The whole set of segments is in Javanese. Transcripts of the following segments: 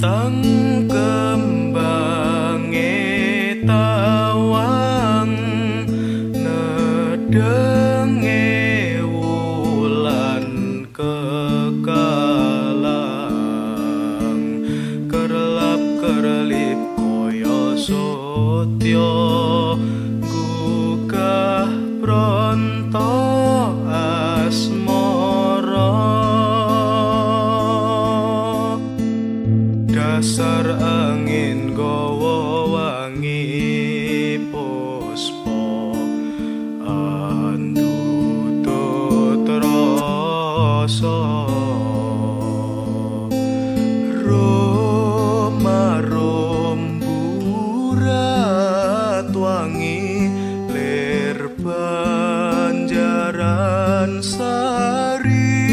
Lintang kembange tawang nedenge wulan kekalang kerlap kerlip koyo sotya gugah pronto asmara dasar angin gawa wangi puspa andutut rasa romburat wangi lir Banjaran Sari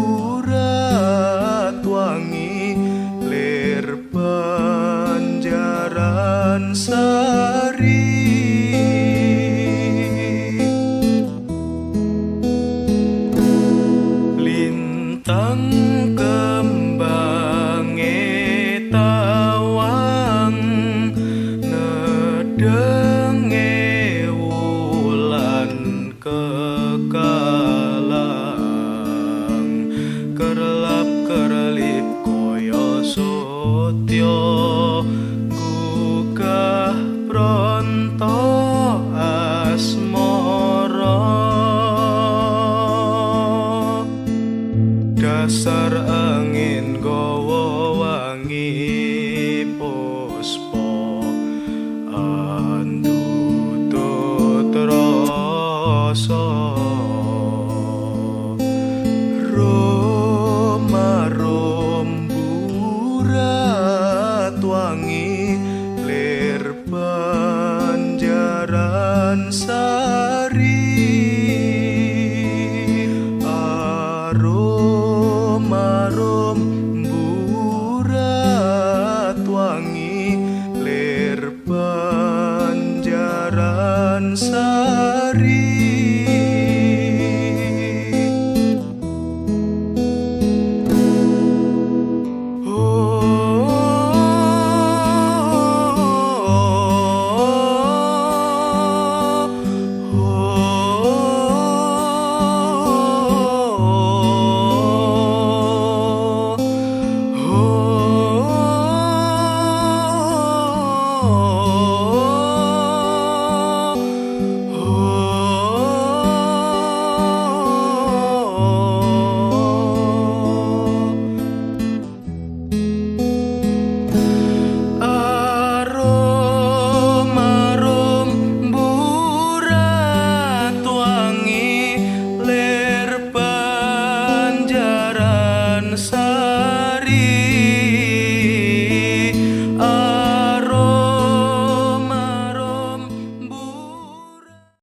romburat wangi lir Banjaran Sari lintang kembange tawang nedenge wulan kekalang kerlap kerlip koyo sotya gugah pronto asmara dasar angin gawa wangi puspa andutut rasa